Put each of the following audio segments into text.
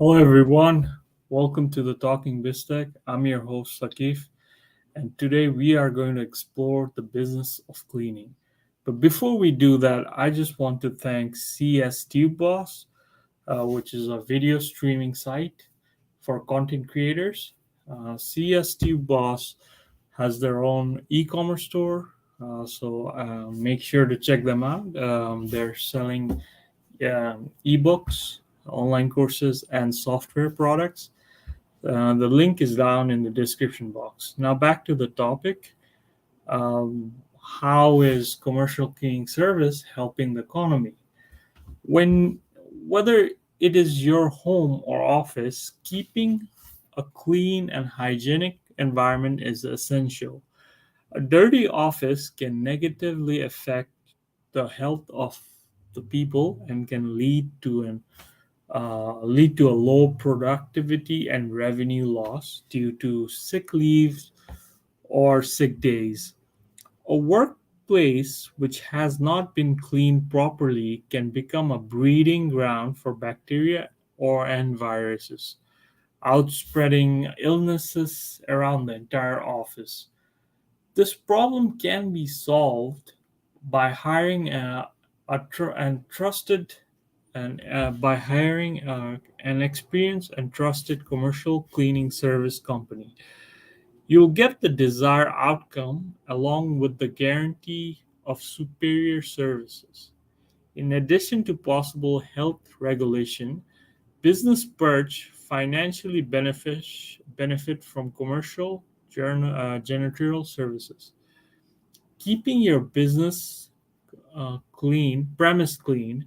Hello, everyone. Welcome to the Talking BizTech. I'm your host, Saqif, and today we are going to explore the business of cleaning. But before we do that, I just want to thank CS Tube Boss, which is a video streaming site for content creators. CS Tube Boss has their own e-commerce store, so make sure to check them out. They're selling ebooks, online courses, and software products. The link is down in the description box. Now, back to the topic. How is commercial cleaning service helping the economy? Whether it is your home or office, keeping a clean and hygienic environment is essential. A dirty office can negatively affect the health of the people and can lead to a low productivity and revenue loss due to sick leaves or sick days. A workplace which has not been cleaned properly can become a breeding ground for bacteria and viruses, outspreading illnesses around the entire office. This problem can be solved by hiring and trusted and by hiring an experienced and trusted commercial cleaning service company. You'll get the desired outcome along with the guarantee of superior services. In addition to possible health regulation, business perch financially benefit from commercial janitorial services. Keeping your business premise clean,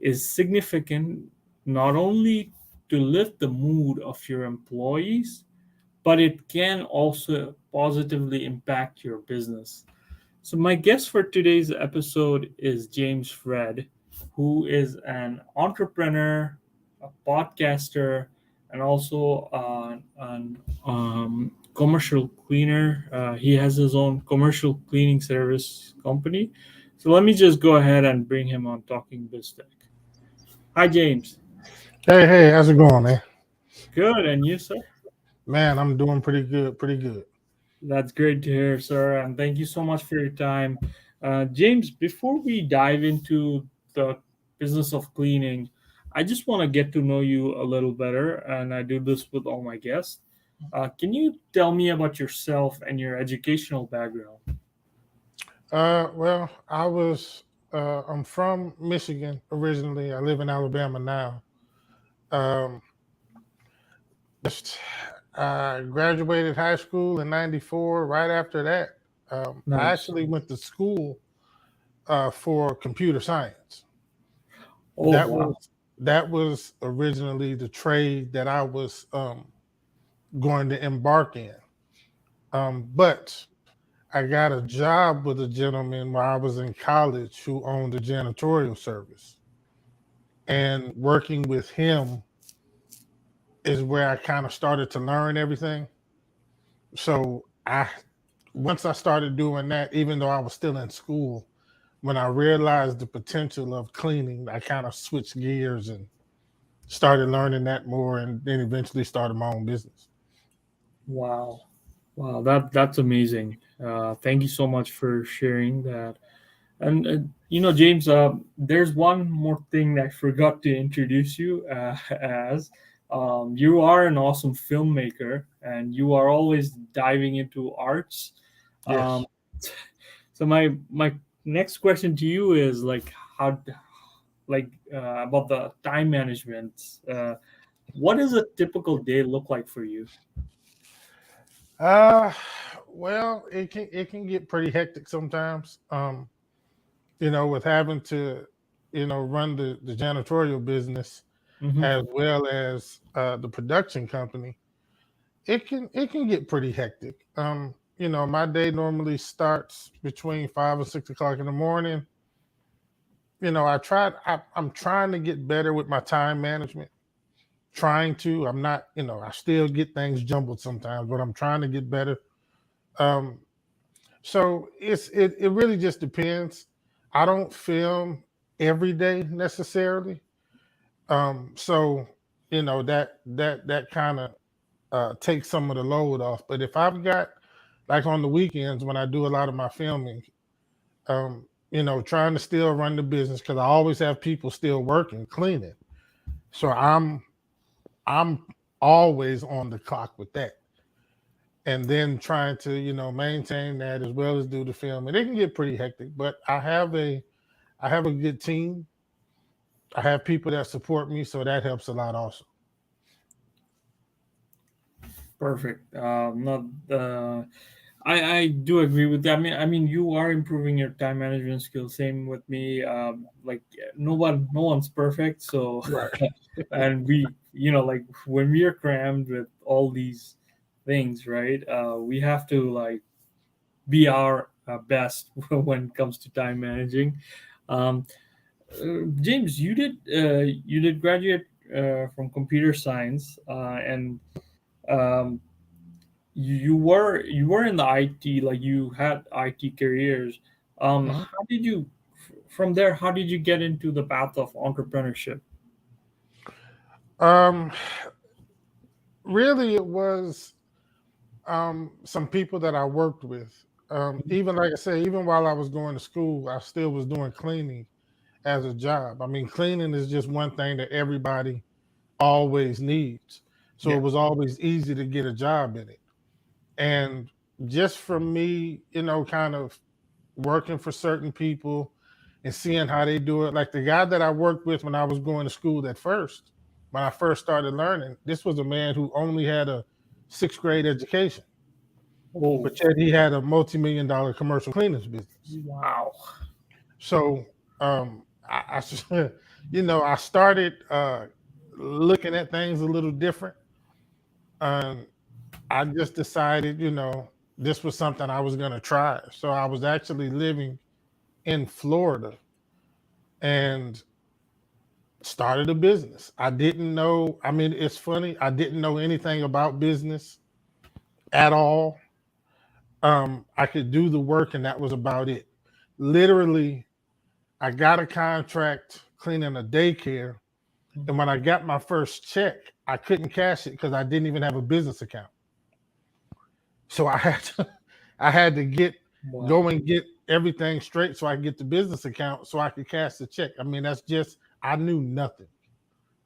is significant not only to lift the mood of your employees, but it can also positively impact your business. So, my guest for today's episode is James Fred, who is an entrepreneur, a podcaster, and also an commercial cleaner. He has his own commercial cleaning service company. So, let me just go ahead and bring him on Talking Biz Tech. Hi, James. Hey, how's it going, man? Good, and you, sir? Man, I'm doing pretty good, pretty good. That's great to hear, sir, and thank you so much for your time. James, before we dive into the business of cleaning, I just want to get to know you a little better, and I do this with all my guests. Can you tell me about yourself and your educational background? I'm from Michigan originally. I live in Alabama now. Um, just I graduated high school in '94. Right after that, I Nice. actually went to school for computer science. Oh, That wow. was that was originally the trade that I was going to embark in. But I got a job with a gentleman while I was in college who owned a janitorial service. And working with him is where I kind of started to learn everything. So I once I started doing that, even though I was still in school, when I realized the potential of cleaning, I kind of switched gears and started learning that more and then eventually started my own business. Wow. Wow, that's amazing. Thank you so much for sharing that. And James, there's one more thing that I forgot to introduce you as. You are an awesome filmmaker, and you are always diving into arts. Um, Yes. so my next question to you is how about the time management. What does a typical day look like for you? Uh it can get pretty hectic sometimes. With having to, run the janitorial business Hmm. as well as the production company, it can get pretty hectic. My day normally starts between 5 or 6 o'clock in the morning. I'm trying to get better with my time management. Trying to, I'm not, I still get things jumbled sometimes, but I'm trying to get better. Um, so it really just depends. I don't film every day necessarily. So that kind of takes some of the load off. But if I've got, like on the weekends when I do a lot of my filming, trying to still run the business because I always have people still working, cleaning. So I'm always on the clock with that. And then trying to, maintain that as well as do the film. And it can get pretty hectic, but I have a good team. I have people that support me, so that helps a lot also. Perfect. Not I do agree with that. I mean, you are improving your time management skills. Same with me. Like no one's perfect. So, Right. and like when we are crammed with all these things, right? We have to like be our best when it comes to time managing. Um, James, you did graduate from computer science, and um, you were in the IT, like you had IT careers. Mhm. How did you from there? How did you get into the path of entrepreneurship? Um, Really, it was some people that I worked with. Even like I said, even while I was going to school, I still was doing cleaning as a job. I mean, cleaning is just one thing that everybody always needs. So Yeah. it was always easy to get a job in it. And just from me, kind of working for certain people and seeing how they do it. Like the guy that I worked with when I was going to school at first, when I first started learning, this was a man who only had a sixth grade education, Oh, but yet he had a multi-million-dollar commercial cleaners business. wow. So I started looking at things a little different. Um, I just decided, this was something I was going to try. So I was actually living in Florida and started a business. I didn't know, I mean, it's funny, I didn't know anything about business at all. I could do the work and that was about it. Literally, I got a contract cleaning a daycare. And when I got my first check, I couldn't cash it because I didn't even have a business account. So I had to Wow. go and get everything straight so I could get the business account so I could cash the check. I mean, that's just I knew nothing.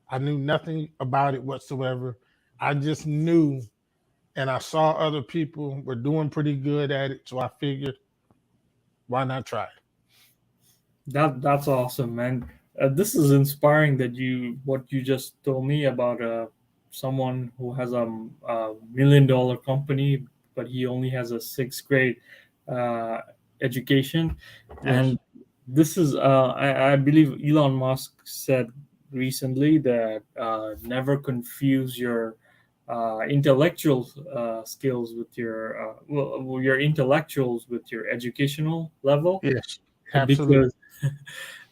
I knew nothing about it whatsoever. I just knew and I saw other people were doing pretty good at it. So I figured, why not try? That's awesome, man. This is inspiring that you what you just told me about someone who has a $1 million company, but he only has a sixth grade uh, education, Yes. and this is I believe Elon Musk said recently that never confuse your intellectual skills with your intellectuals with your educational level, Yes. Absolutely.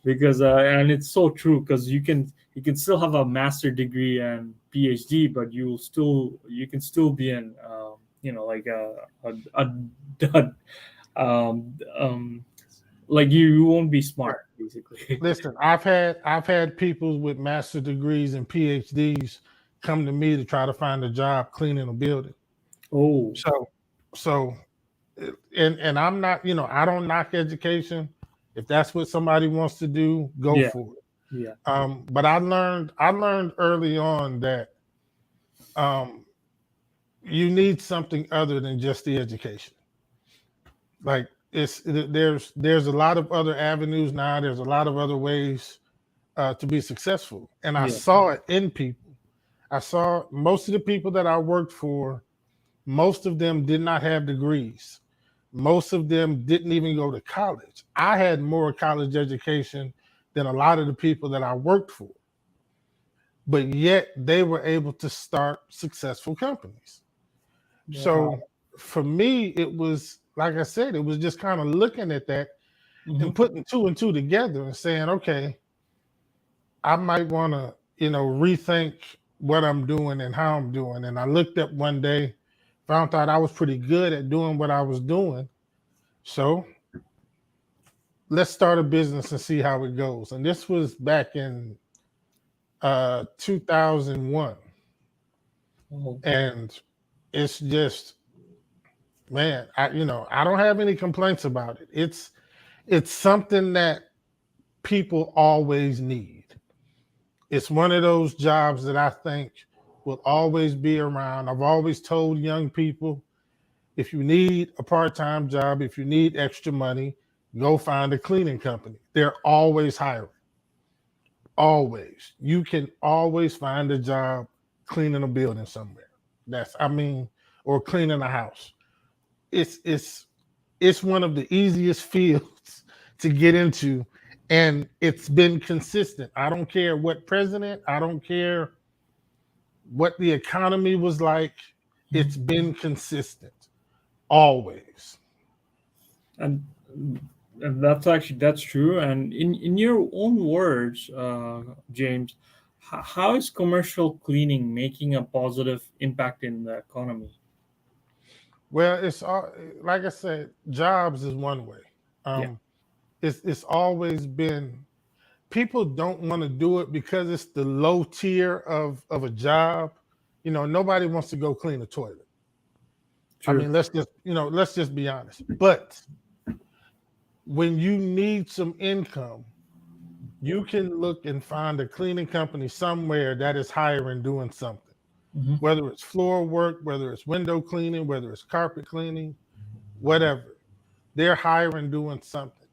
because and it's so true, because you can still have a master degree and PhD, but you can still be an like a like you won't be Yeah. smart basically. Listen, I've had people with master degrees and PhDs come to me to try to find a job cleaning a building. Oh, So so and I'm not, I don't knock education. If that's what somebody wants to do, go yeah, for it. yeah, But I learned early on that um, you need something other than just the education. Like there's a lot of other avenues now. There's a lot of other ways to be successful, and I yeah, saw it in people. I saw most of the people that I worked for. Most of them did not have degrees. Most of them didn't even go to college. I had more college education than a lot of the people that I worked for, but yet they were able to start successful companies. wow. So for me, it was like I said, it was just kind of looking at that and Hmm. putting two and two together and saying, okay, I might want to, rethink what I'm doing and how I'm doing. And I looked up one day, found out I was pretty good at doing what I was doing. So let's start a business and see how it goes. And this was back in 2001, Oh, and it's just, man, I don't have any complaints about it. It's something that people always need. It's one of those jobs that I think will always be around. I've always told young people, if you need a part-time job, if you need extra money, go find a cleaning company. They're always hiring. Always. You can always find a job cleaning a building somewhere. Or cleaning a house. It's it's one of the easiest fields to get into, and it's been consistent. I don't care what president, I don't care what the economy was like, it's mhm. been consistent always. and and that's true. And in your own words, James, how is commercial cleaning making a positive impact in the economy? Well, it's all, like I said, jobs is one way. Yeah, Um, it's always been, people don't want to do it because it's the low tier of a job. Nobody wants to go clean a toilet. I true. mean, let's just be honest. But when you need some income, you can look and find a cleaning company somewhere that is hiring doing something. Hmm. Whether it's floor work, whether it's window cleaning, whether it's carpet cleaning, whatever. They're hiring doing something.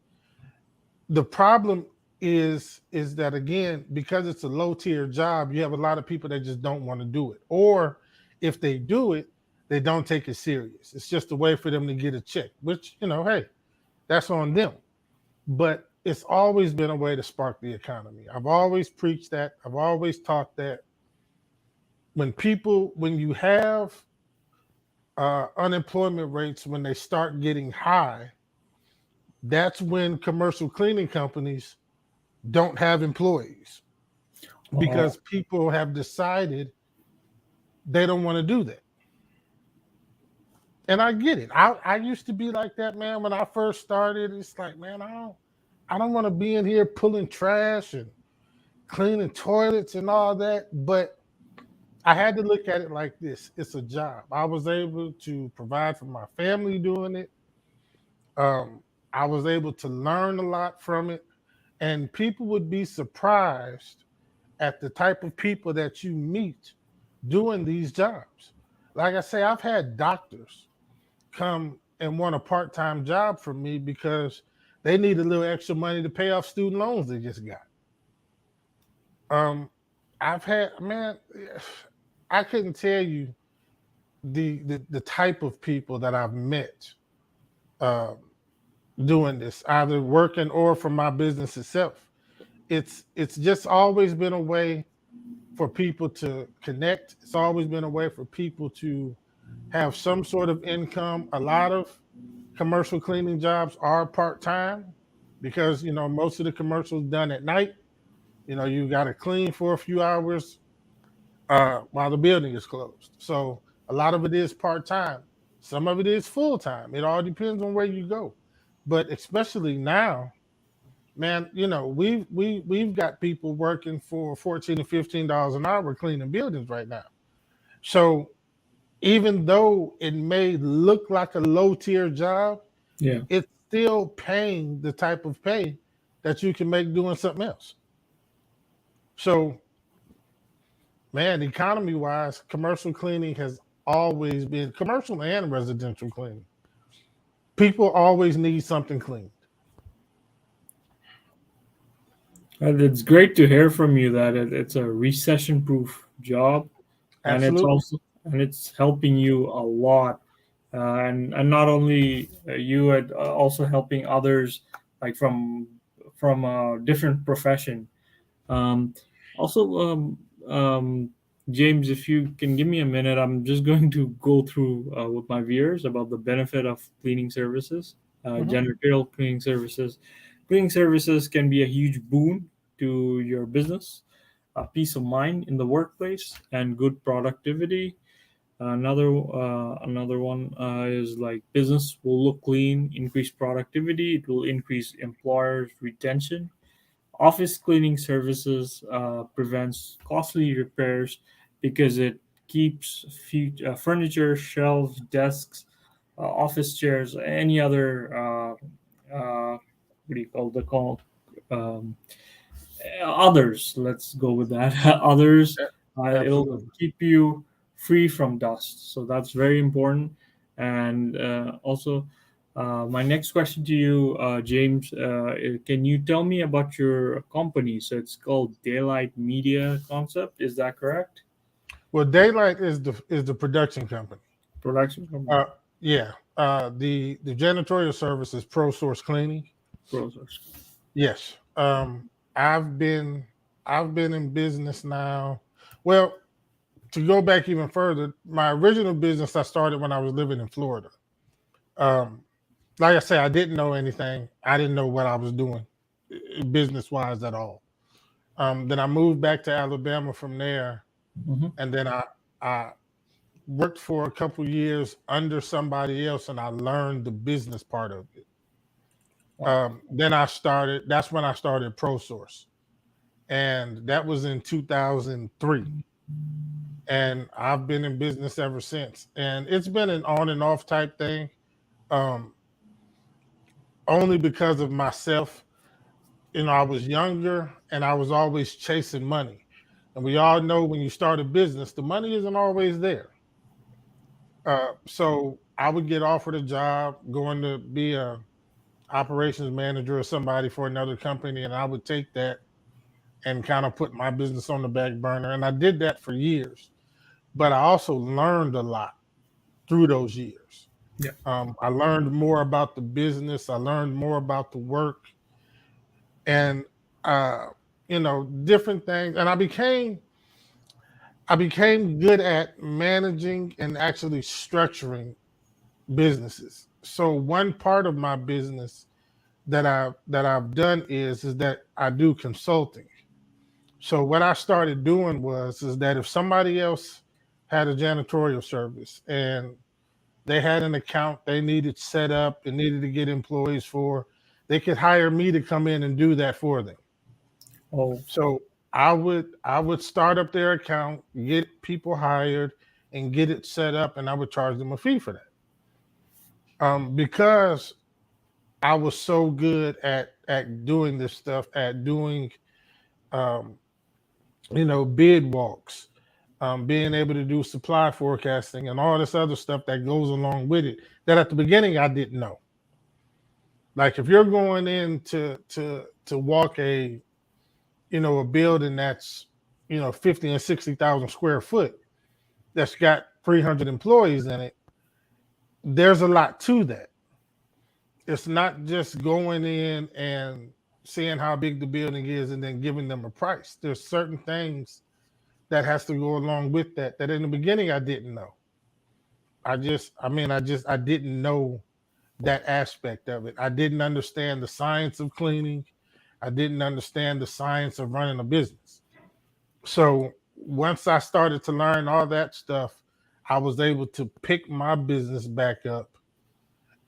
The problem is that, again, because it's a low tier job, you have a lot of people that just don't want to do it. Or if they do it, they don't take it serious. It's just a way for them to get a check, which, hey, that's on them. But it's always been a way to spark the economy. I've always preached that. I've always taught that when you have unemployment rates, when they start getting high, that's when commercial cleaning companies don't have employees, Oh, because people have decided they don't want to do that. And I get it. I used to be like that, man. When I first started, it's like, man, I don't want to be in here pulling trash and cleaning toilets and all that. But I had to look at it like this: it's a job. I was able to provide for my family doing it. Um, I was able to learn a lot from it, and people would be surprised at the type of people that you meet doing these jobs. Like I say, I've had doctors come and want a part-time job from me because they need a little extra money to pay off student loans they just got. Um, I've had, man, I couldn't tell you the type of people that I've met uh, doing this, either working or from my business itself. It's just always been a way for people to connect. It's always been a way for people to have some sort of income. A lot of commercial cleaning jobs are part time because most of the commercials done at night. You got to clean for a few hours while the building is closed. So a lot of it is part time. Some of it is full time. It all depends on where you go. But especially now, man, we've got people working for $14 and $15 an hour cleaning buildings right now. So even though it may look like a low tier job, yeah. it's still paying the type of pay that you can make doing something else. So, man, economy wise, commercial cleaning has always been, commercial and residential cleaning. People always need something cleaned. And it's great to hear from you that it's a recession-proof job, and Absolutely. it's helping you a lot, and not only you, also helping others, like from a different profession. Um, also, James, if you can give me a minute, I'm just going to go through with my viewers about the benefit of cleaning services, Hmm. janitorial cleaning services. Cleaning services can be a huge boon to your business, peace of mind in the workplace, and good productivity. Another one is like business will look clean, increase productivity. It will increase employers' retention, Office cleaning services prevents costly repairs because it keeps furniture, shelves, desks, office chairs, any other what do you call the call um, others. Let's go with that. Others. It'll Absolutely. keep you free from dust. So that's very important. And also, my next question to you, James, can you tell me about your company? So it's called Daylight Media Concept. Is that correct? Well, Daylight is the production company. Production company. Uh, yeah. The janitorial service is Pro Source Cleaning. Process. Yes. I've been I've been in business now. Well, to go back even further, my original business I started when I was living in Florida. Um, like I say, I didn't know anything. I didn't know what I was doing business wise at all. Then I moved back to Alabama from there, Hmm. and then I worked for a couple years under somebody else, and I learned the business part of it. Wow. Then I started. That's when I started ProSource, and that was in 2003. And I've been in business ever since. And it's been an on and off type thing, um, only because of myself. I was younger and I was always chasing money. And we all know when you start a business, the money isn't always there. So I would get offered a job going to be a operations manager or somebody for another company, and I would take that and kind of put my business on the back burner. And I did that for years. But I also learned a lot through those years. Yeah. I learned more about the business. I learned more about the work, and uh, different things. And I became good at managing and actually structuring businesses. So one part of my business that I've done is that I do consulting. So what I started doing was is that if somebody else had a janitorial service and they had an account they needed set up and needed to get employees for, they could hire me to come in and do that for them. Oh. So I would start up their account, get people hired, and get it set up, and I would charge them a fee for that. Because I was so good at doing this stuff, at doing um, bid walks, being able to do supply forecasting and all this other stuff that goes along with it. That at the beginning I didn't know. Like if you're going in to walk a building that's 50 and 60,000 square foot that's got 300 employees in it, there's a lot to that. It's not just going in and seeing how big the building is and then giving them a price. There's certain things that has to go along with that in the beginning I didn't know. I didn't know that aspect of it. I didn't understand the science of cleaning. I didn't understand the science of running a business. So once I started to learn all that stuff, I was able to pick my business back up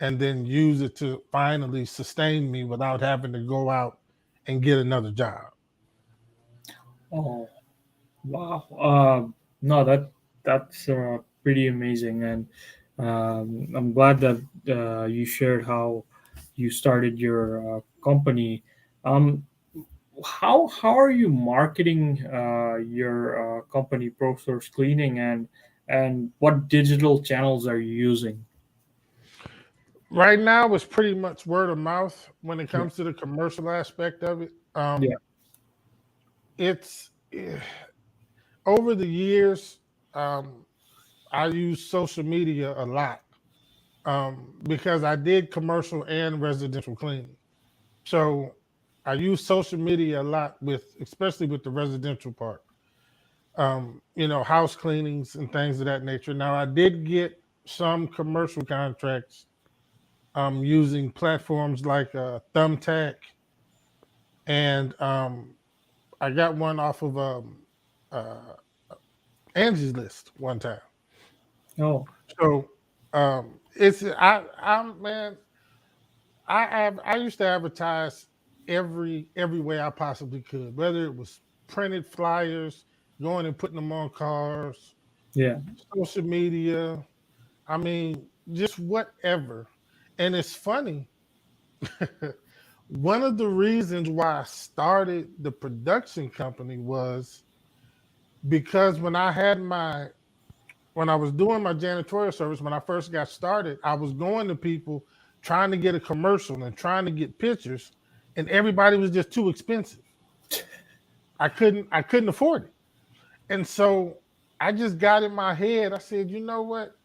and then use it to finally sustain me without having to go out and get another job. Oh. Wow. No, that's pretty amazing, and I'm glad that you shared how you started your company. Um, how are you marketing your company, ProSource Cleaning, and what digital channels are you using? Right now, it's pretty much word of mouth when it Yeah. comes to the commercial aspect of it. Yeah. It's over the years, um, I use social media a lot because I did commercial and residential cleaning. So I use social media a lot especially with the residential part. House cleanings and things of that nature. Now I did get some commercial contracts using platforms like Thumbtack, and I got one off of uh, Angie's List one time. Oh. So it's I I'm man I used to advertise every way I possibly could, whether it was printed flyers, going and putting them on cars, Yeah. social media. I mean, just whatever. And it's funny. One of the reasons why I started the production company was because when I was doing my janitorial service, when I first got started, I was going to people trying to get a commercial and trying to get pictures, and everybody was just too expensive. I couldn't afford it. And so I just got in my head, I said, you know what?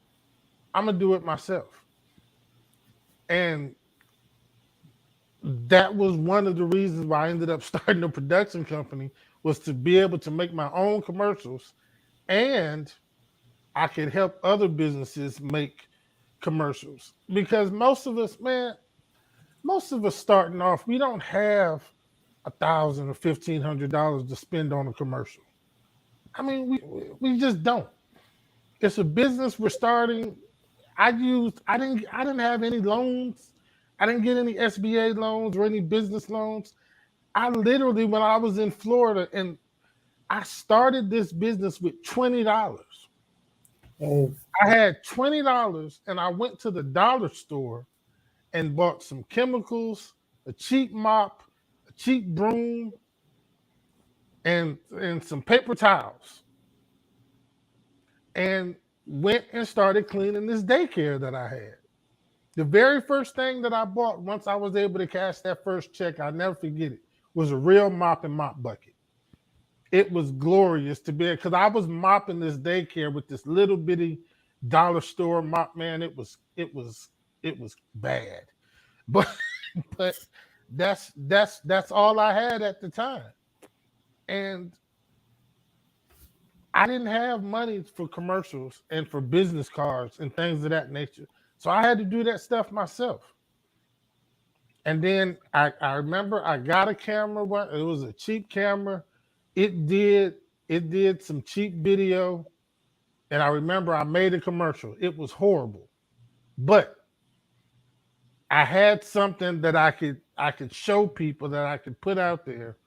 I'm gonna do it myself. And that was one of the reasons why I ended up starting a production company, was to be able to make my own commercials, and I could help other businesses make commercials. Because most of us starting off, we don't have $1,000 or $1,500 to spend on a commercial. I mean, we just don't. It's a business we're starting. I didn't have any loans. I didn't get any SBA loans or any business loans. I literally, when I was in Florida, and I started this business with $20. Oh, I had $20 and I went to the dollar store and bought some chemicals, a cheap mop, a cheap broom, and some paper towels, and went and started cleaning this daycare that I had. The very first thing that I bought once I was able to cash that first check, I'll never forget it, was a real mop and mop bucket. It was glorious to be, because I was mopping this daycare with this little bitty dollar store mop. Man, it was bad. But but that's all I had at the time. And I didn't have money for commercials and for business cards and things of that nature. So I had to do that stuff myself. And then I remember I got a camera. It was a cheap camera. It did it did some cheap video. And I remember I made a commercial. It was horrible. But I had something that I could show people, that I could put out there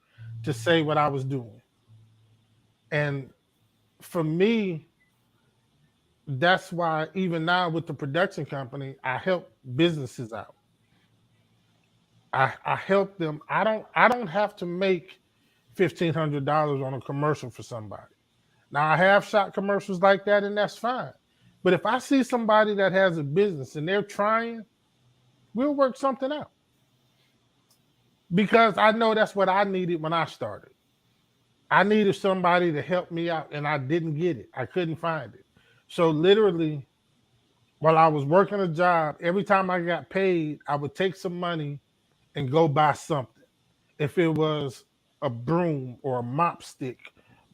to say what I was doing. And for me, that's why even now with the production company, I help businesses out. I help them. I don't have to make $1,500 on a commercial for somebody. Now I have shot commercials like that, and that's fine. But if I see somebody that has a business and they're trying, we'll work something out, because I know that's what I needed when I started. I needed somebody to help me out, and I didn't get it. I couldn't find it. So literally, while I was working a job, every time I got paid, I would take some money and go buy something. If it was a broom or a mop stick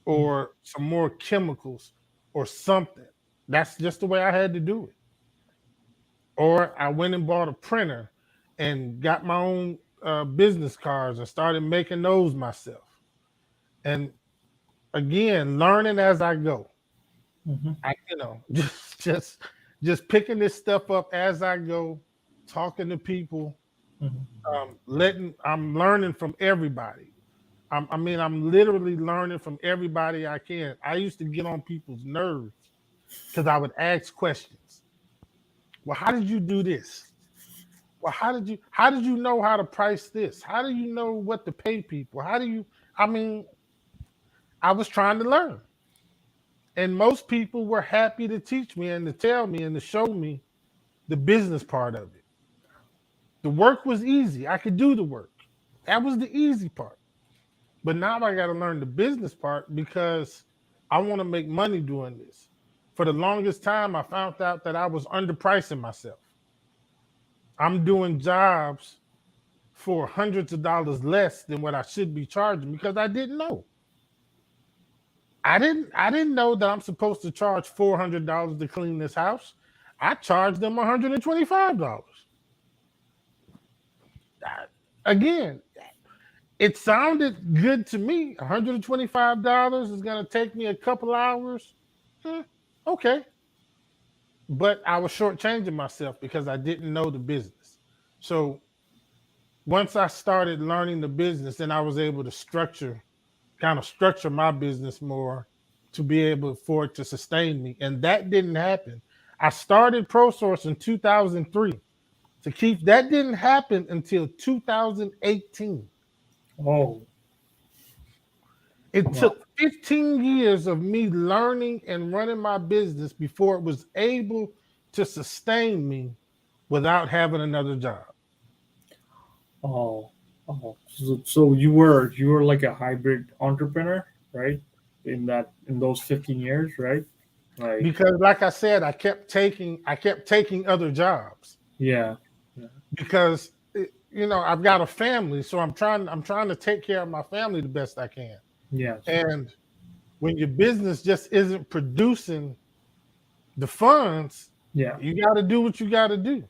or some more chemicals or something, that's just the way I had to do it. Or I went and bought a printer and got my own business cards and started making those myself. And again, learning as I go. mhm, Just picking this stuff up as I go, talking to people, mhm. letting I'm learning from everybody. I'm literally learning from everybody I can. I used to get on people's nerves because I would ask questions. Well, how did you do this? Well, how did you know how to price this? How do you know what to pay people? How do you I mean, I was trying to learn. And most people were happy to teach me and to tell me and to show me the business part of it. The work was easy. I could do the work. That was the easy part. But now I got to learn the business part, because I want to make money doing this. For the longest time, I found out that I was underpricing myself. I'm doing jobs for hundreds of dollars less than what I should be charging, because I didn't know. I didn't know that I'm supposed to charge $400 to clean this house. I charged them $125. Again, it sounded good to me. $125 is going to take me a couple hours. Hmm, okay. But I was shortchanging myself because I didn't know the business. So once I started learning the business, then I was able to kind of structure my business more to be able for it to sustain me. And that didn't happen. I started ProSource in 2003. To keep that didn't happen until 2018. Oh, It wow. took 15 years of me learning and running my business before it was able to sustain me without having another job. Oh, so you were like a hybrid entrepreneur, right? In those 15 years, right? Like, Because like I said, I kept taking other jobs yeah, yeah, because I've got a family, so I'm trying to take care of my family the best I can. yes, And when your business just isn't producing the funds, yeah, you got to do what you got to do.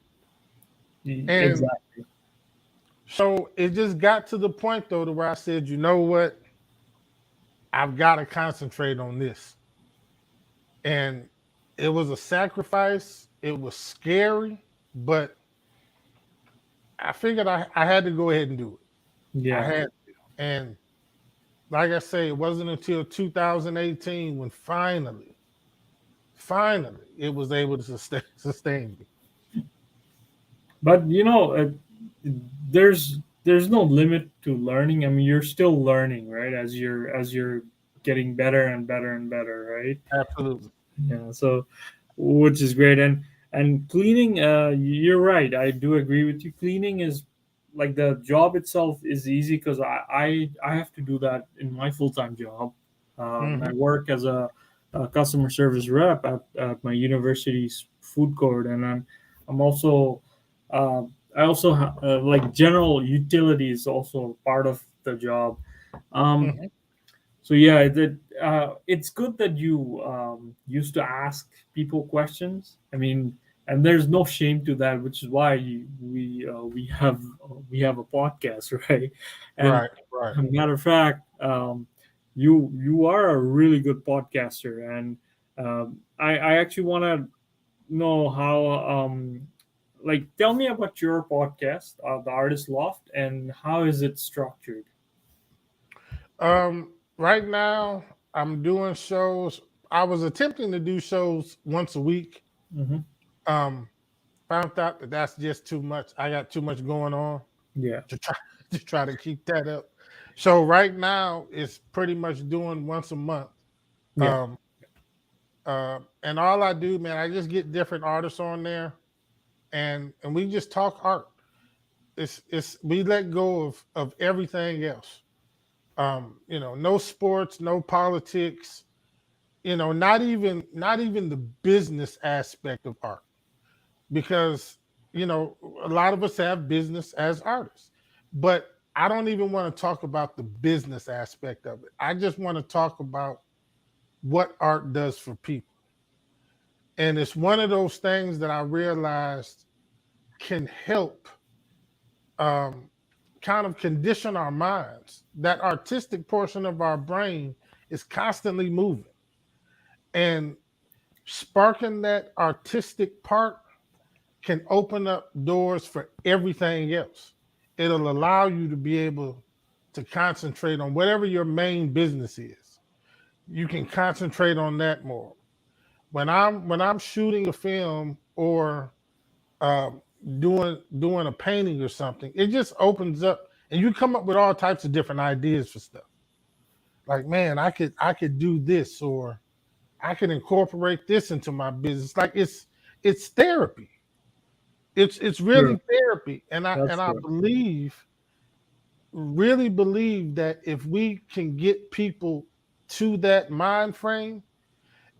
And exactly. so it just got to the point though to where I said, you know what, I've got to concentrate on this. And it was a sacrifice. It was scary, but I figured I had to go ahead and do it. I Yeah. had to. And like I say, it wasn't until 2018 when finally, it was able to sustain me. But there's no limit to learning. I mean, you're still learning, right? As you're getting better and better and better, right? Absolutely. Yeah. So, which is great. And cleaning, you're right. I do agree with you. Cleaning is like the job itself is easy because I have to do that in my full time job. I Hmm. work as a customer service rep at my university's food court, and I'm also uh, I also like general utilities also part of the job. Um, Hmm. so yeah, it's good that you used to ask people questions. I mean, and there's no shame to that, which is why we have a podcast, right? And Right, right. a matter of fact, you are a really good podcaster, and I actually want to know how like tell me about your podcast, the Artist Loft, and how is it structured? Right now I'm doing shows. I was attempting to do shows once a week. Hmm. Um, Found out that that's just too much. I got too much going on Yeah, to try to try to keep that up. So right now it's pretty much doing once a month. yeah, Um, and all I do, man, I just get different artists on there, and we just talk art. It's we let go of everything else. No sports, no politics. Not even the business aspect of art, because a lot of us have business as artists, but I don't even want to talk about the business aspect of it. I just want to talk about what art does for people. And it's one of those things that I realized can help um, kind of condition our minds. That artistic portion of our brain is constantly moving, and sparking that artistic part can open up doors for everything else. It'll allow you to be able to concentrate on whatever your main business is. You can concentrate on that more. When I'm shooting a film or um, doing a painting or something, it just opens up, and you come up with all types of different ideas for stuff. Like, man, I could do this, or I could incorporate this into my business. Like it's therapy. It's true. really therapy, and I That's and I true. really believe that if we can get people to that mind frame,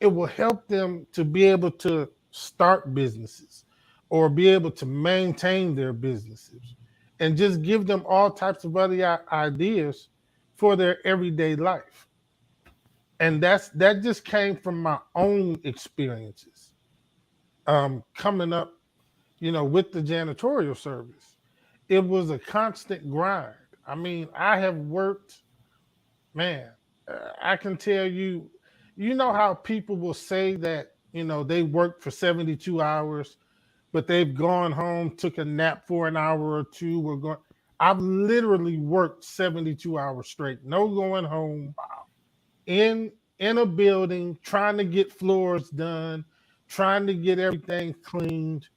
it will help them to be able to start businesses or be able to maintain their businesses, and just give them all types of other ideas for their everyday life. And that just came from my own experiences, coming up, with the janitorial service. It was a constant grind. I mean, I have worked, man, I can tell you, you know how people will say that, they worked for 72 hours, but they've gone home, took a nap for an hour or two, were going. I've literally worked 72 hours straight, no going home, in in a building, trying to get floors done, trying to get everything cleaned.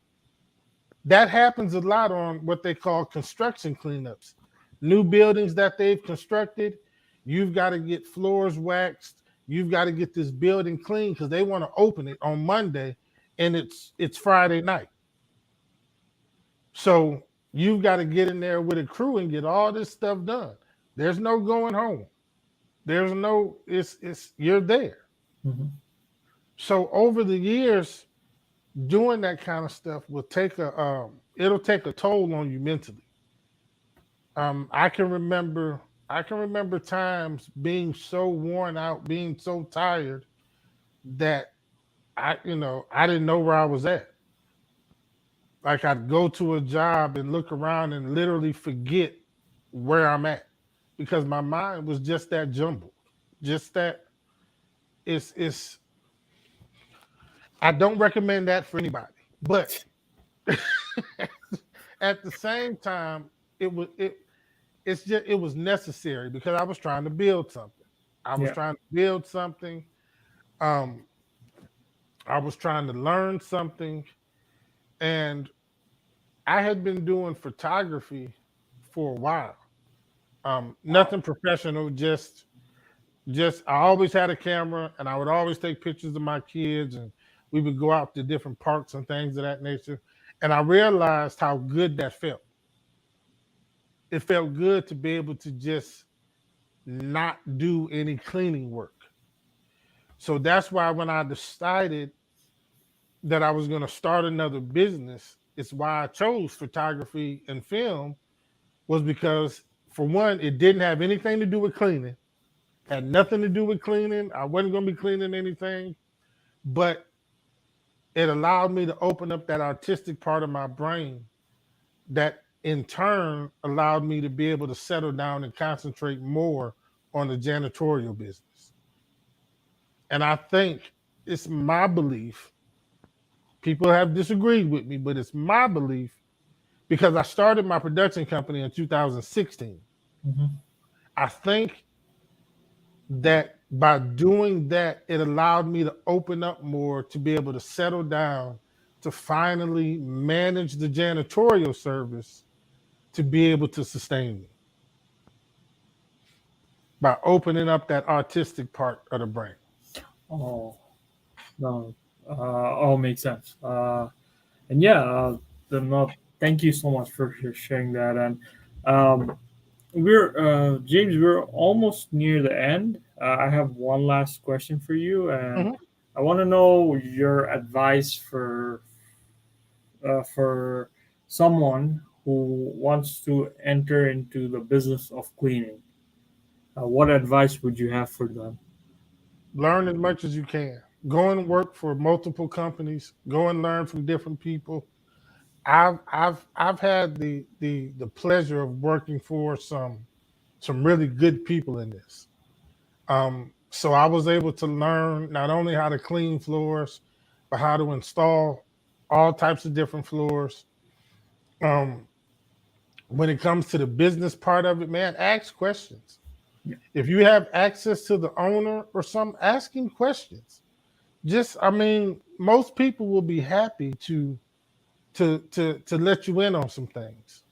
That happens a lot on what they call construction cleanups. New buildings that they've constructed, you've got to get floors waxed. You've got to get this building clean because they want to open it on Monday, and it's Friday night. So you've got to get in there with a crew and get all this stuff done. There's no going home. There's no it's you're there. Mm-hmm. So over the years, doing that kind of stuff will take a it'll take a toll on you mentally. I can remember times being so worn out, being so tired that I didn't know where I was at. Like I'd go to a job and look around and literally forget where I'm at because my mind was just that jumbled. Just that it's I don't recommend that for anybody. But at the same time, it was it was necessary because I was trying to build something. I was Yeah. trying to build something. Um, I was trying to learn something, and I had been doing photography for a while. Wow. Nothing professional, just I always had a camera, and I would always take pictures of my kids, and we would go out to different parks and things of that nature. And I realized how good that felt. It felt good to be able to just not do any cleaning work. So that's why when I decided that I was going to start another business, it's why I chose photography and film was because for one, it didn't have anything to do with cleaning, had nothing to do with cleaning. I wasn't going to be cleaning anything, but it allowed me to open up that artistic part of my brain that in turn allowed me to be able to settle down and concentrate more on the janitorial business. And I think it's my belief, people have disagreed with me, but it's my belief because I started my production company in 2016. Mm-hmm. I think that by doing that, it allowed me to open up more to be able to settle down, to finally manage the janitorial service, to be able to sustain me by opening up that artistic part of the brain. Oh, no. All makes sense. And yeah, no, thank you so much for sharing that. And we're James, we're almost near the end. I have one last question for you, and Mhm. I want to know your advice for someone who wants to enter into the business of cleaning. What advice would you have for them? Learn as much as you can. Go and work for multiple companies. Go and learn from different people. I've had the pleasure of working for some really good people in this. So I was able to learn not only how to clean floors, but how to install all types of different floors. Um, when it comes to the business part of it, man, ask questions. Yeah. If you have access to the owner or some, ask him questions. Just, I mean, most people will be happy to let you in on some things.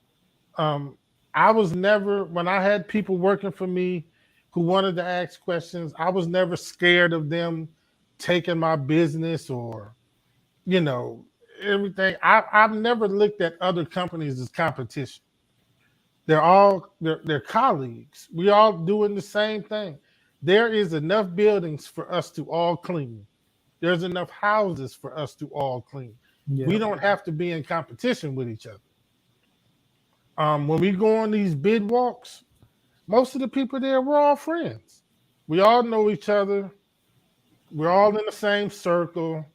Um, I was never when I had people working for me who wanted to ask questions. I was never scared of them taking my business or you know everything. I've never looked at other companies as competition. They're colleagues. We all doing the same thing. There is enough buildings for us to all clean. There's enough houses for us to all clean. We Yeah. don't have to be in competition with each other. When we go on these bid walks, most of the people there, we're all friends. We all know each other. We're all in the same circle.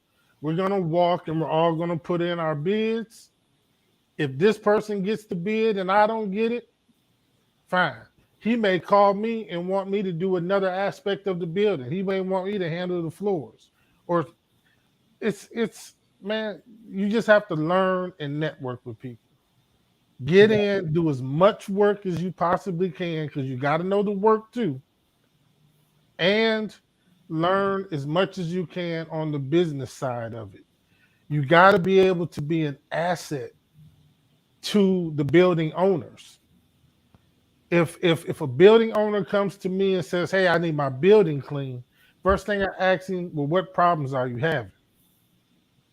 We're going to walk and we're all going to put in our bids. If this person gets the bid and I don't get it, fine. He may call me and want me to do another aspect of the building. He may want me to handle the floors. Or it's man, you just have to learn and network with people. Get in, do as much work as you possibly can because you got to know the work too, and learn as much as you can on the business side of it. You got to be able to be an asset to the building owners. If a building owner comes to me and says, "Hey, I need my building clean," first thing I ask him, "Well, what problems are you having?"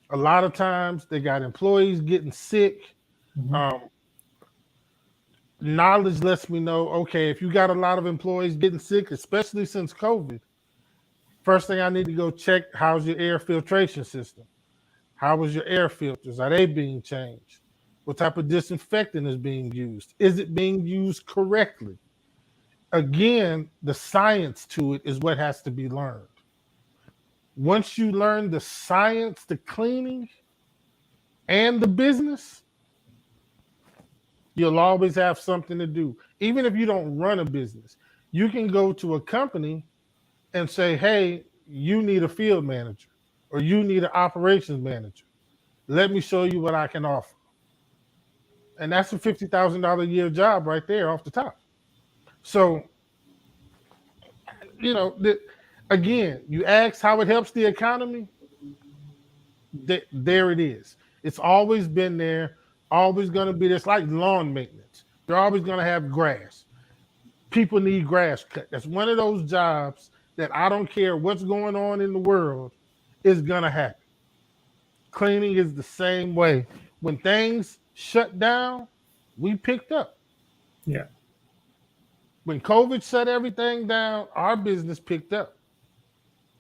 A lot of times they got employees getting sick. Mhm. Um, Knowledge lets me know, okay, if you got a lot of employees getting sick, especially since COVID, first thing I need to go check, how's your air filtration system? How was your air filters? Are they being changed? What type of disinfectant is being used? Is it being used correctly? Again, the science to it is what has to be learned. Once you learn the science, the cleaning, and the business, you'll always have something to do. Even if you don't run a business, you can go to a company and say, hey, you need a field manager or you need an operations manager. Let me show you what I can offer. And that's a $50,000 a year job right there off the top. So, you know, again, you ask how it helps the economy. There it is. It's always been there, always going to be there. It's like lawn maintenance. You're always going to have grass. People need grass cut. That's one of those jobs that I don't care what's going on in the world is going to happen. Cleaning is the same way. When things shut down, we picked up. Yeah. When COVID shut everything down, our business picked up.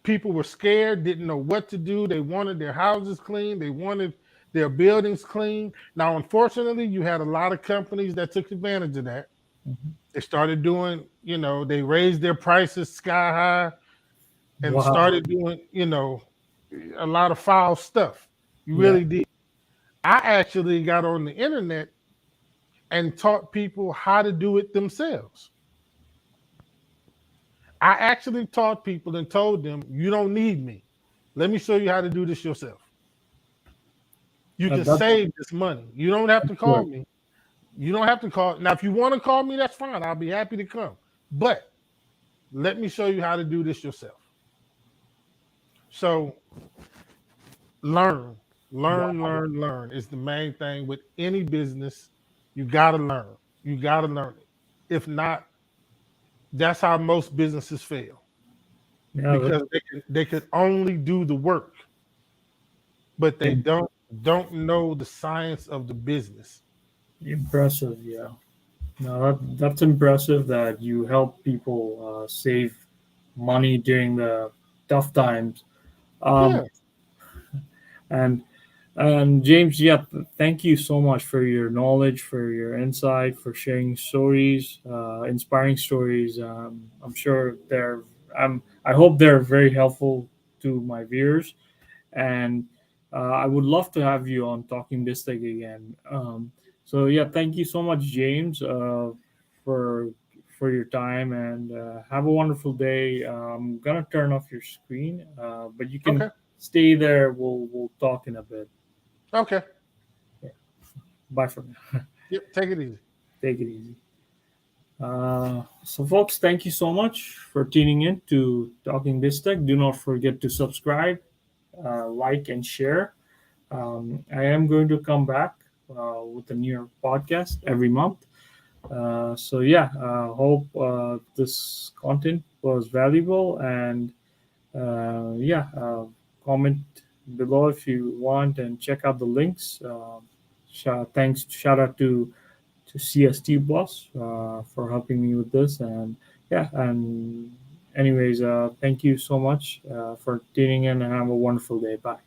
People were scared, didn't know what to do. They wanted their houses clean, they wanted their buildings clean. Now, unfortunately, you had a lot of companies that took advantage of that. Mhm. They started doing, they raised their prices sky high and Wow. started doing, a lot of foul stuff. You Yeah. really did. I actually got on the internet and taught people how to do it themselves. I actually taught people and told them, you don't need me. Let me show you how to do this yourself. You can That's save this money. You don't have to call good. me. You don't have to call. Now, if you want to call me, that's fine. I'll be happy to come. But let me show you how to do this yourself. So learn, learn, Wow. learn, learn is the main thing with any business. You got to learn. You got to learn it. If not, that's how most businesses fail Yeah, because they could only do the work, but they that's don't know the science of the business. impressive. Yeah. No, that's impressive that you help people save money during the tough times. Yeah. Um, and James, yeah, thank you so much for your knowledge, for your insight, for sharing stories, inspiring stories. I'm sure they're. I hope they're very helpful to my viewers, and I would love to have you on Talking BizTech again. So yeah, thank you so much, James, for your time, and have a wonderful day. I'm gonna turn off your screen, but you can Okay. stay there. We'll talk in a bit. Okay. Yeah. Bye for now. Yep. Take it easy. Take it easy. So, folks, thank you so much for tuning in to Talking BizTech. Do not forget to subscribe, like, and share. I am going to come back with a new podcast every month. So yeah, hope this content was valuable, and yeah, comment below if you want and check out the links. Shout out to CST Boss for helping me with this, and yeah, and anyways, thank you so much for tuning in, and have a wonderful day. Bye.